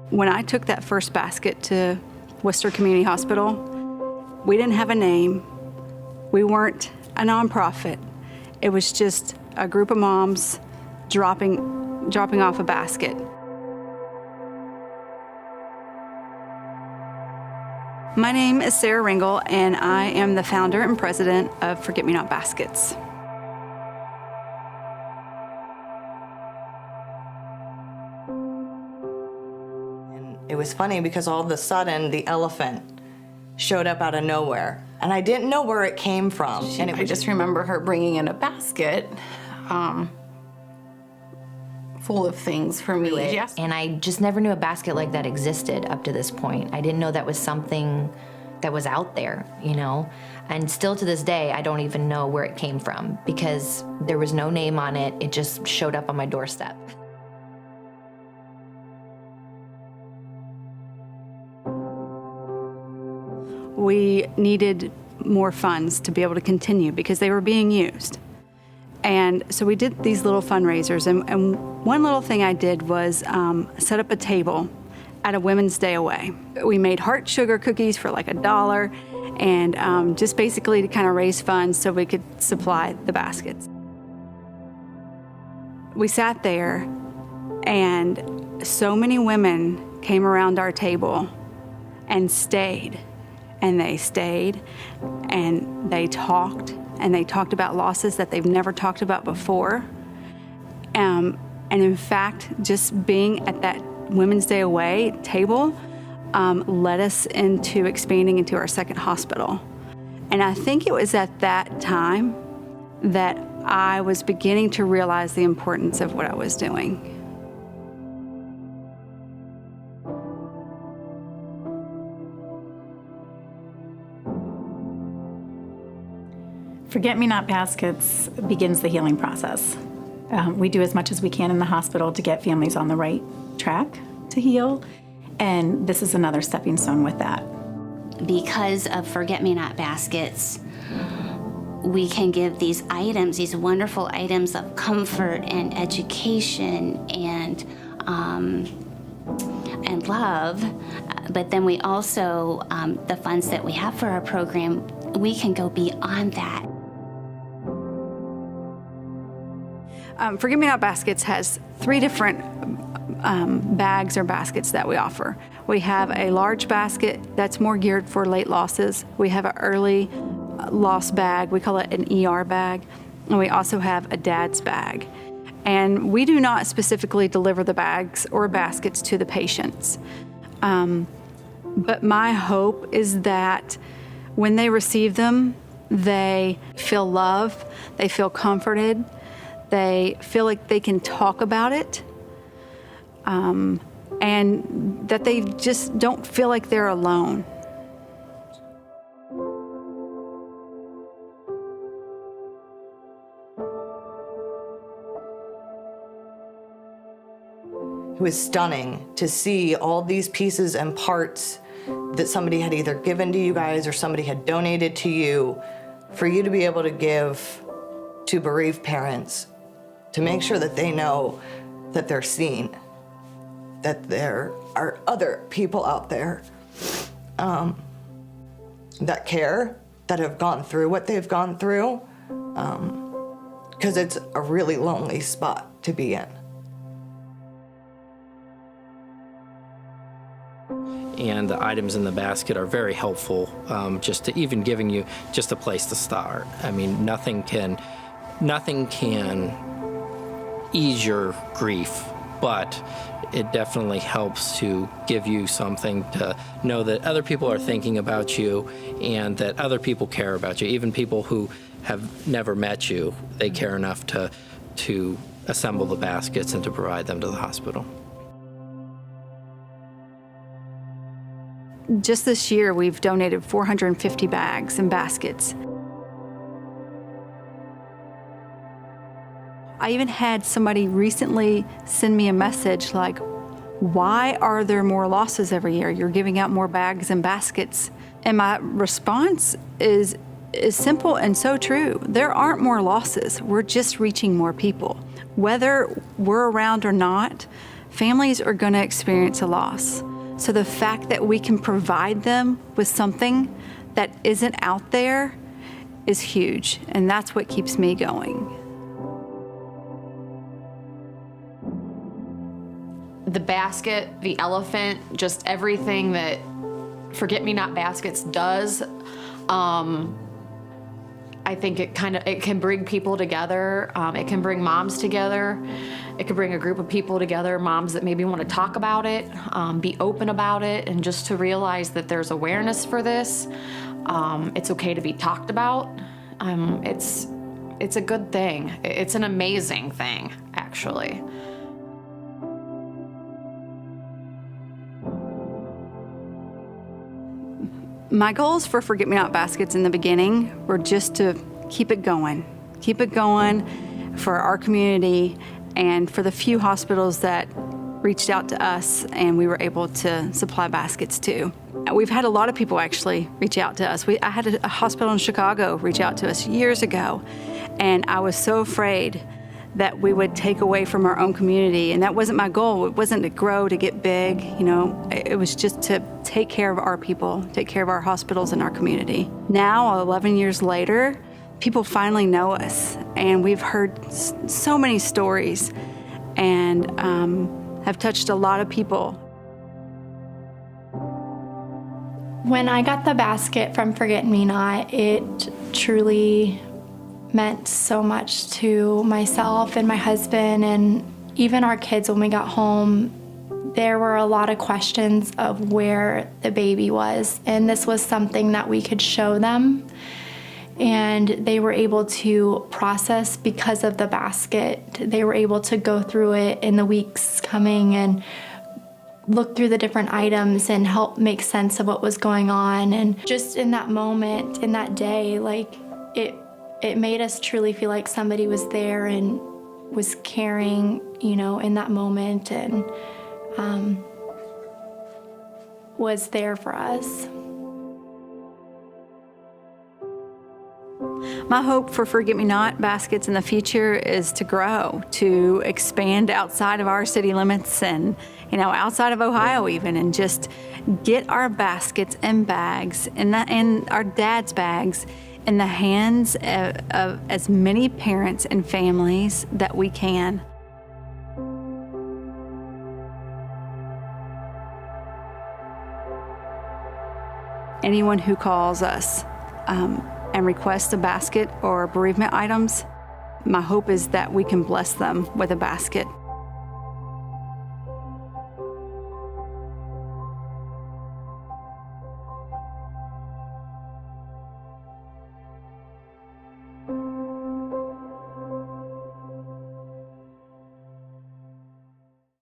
When I took that first basket to Worcester Community Hospital, we didn't have a name. We weren't a nonprofit. It was just a group of moms dropping off a basket. My name is Sarah Ringel, and I am the founder and president of Forget Me Not Baskets. It was funny because all of a sudden the elephant showed up out of nowhere, and I didn't know where it came from. I just remember her bringing in a basket full of things for me. Yes. And I just never knew a basket like that existed up to this point. I didn't know that was something that was out there, you know? And still to this day, I don't even know where it came from because there was no name on it. It just showed up on my doorstep. We needed more funds to be able to continue because they were being used. And so we did these little fundraisers, and one little thing I did was set up a table at a Women's Day Away. We made heart sugar cookies for like $1 and just basically to kind of raise funds so we could supply the baskets. We sat there and so many women came around our table and stayed. And they stayed, and they talked about losses that they've never talked about before. And in fact, just being at that Women's Day Away table led us into expanding into our second hospital. And I think it was at that time that I was beginning to realize the importance of what I was doing. Forget Me Not Baskets begins the healing process. We do as much as we can in the hospital to get families on the right track to heal, and this is another stepping stone with that. Because of Forget Me Not Baskets, we can give these items, these wonderful items of comfort and education and love, but then we also, the funds that we have for our program, we can go beyond that. Forget Me Not Baskets has 3 different bags or baskets that we offer. We have a large basket that's more geared for late losses. We have an early loss bag. We call it an ER bag. And we also have a dad's bag. And we do not specifically deliver the bags or baskets to the patients. But my hope is that when they receive them, they feel love, they feel comforted, they feel like they can talk about it, and that they just don't feel like they're alone. It was stunning to see all these pieces and parts that somebody had either given to you guys or somebody had donated to you, for you to be able to give to bereaved parents, to make sure that they know that they're seen, that there are other people out there that care, that have gone through what they've gone through, because it's a really lonely spot to be in. And the items in the basket are very helpful, just to even giving you just a place to start. I mean, nothing can ease your grief, but it definitely helps to give you something to know that other people are thinking about you and that other people care about you. Even people who have never met you, they care enough to assemble the baskets and to provide them to the hospital. Just this year, we've donated 450 bags and baskets. I even had somebody recently send me a message like, why are there more losses every year? You're giving out more bags and baskets. And my response is simple and so true. There aren't more losses. We're just reaching more people. Whether we're around or not, families are going to experience a loss. So the fact that we can provide them with something that isn't out there is huge, and that's what keeps me going. The basket, the elephant, just everything that Forget-Me-Not Baskets does. I think it can bring people together. It can bring moms together. It can bring a group of people together, moms that maybe want to talk about it, be open about it, and just to realize that there's awareness for this. It's okay to be talked about. It's a good thing. It's an amazing thing, actually. My goals for Forget-Me-Not Baskets in the beginning were just to keep it going for our community and for the few hospitals that reached out to us and we were able to supply baskets to. We've had a lot of people actually reach out to us. I had a hospital in Chicago reach out to us years ago, and I was so afraid that we would take away from our own community, and that wasn't my goal. It wasn't to grow, to get big, it was just to take care of our people, take care of our hospitals and our community. Now, 11 years later, people finally know us, and we've heard so many stories and have touched a lot of people. When I got the basket from Forget-Me-Not, it truly meant so much to myself and my husband and even our kids. When we got home, there were a lot of questions of where the baby was, and this was something that we could show them, and they were able to process because of the basket. They were able to go through it in the weeks coming and look through the different items and help make sense of what was going on. And just in that moment, in that day, it made us truly feel like somebody was there and was caring, in that moment, and was there for us. My hope for Forget-Me-Not Baskets in the future is to grow, to expand outside of our city limits and, outside of Ohio even, and just get our baskets and bags and our dad's bags in the hands of as many parents and families that we can. Anyone who calls us and requests a basket or bereavement items, my hope is that we can bless them with a basket.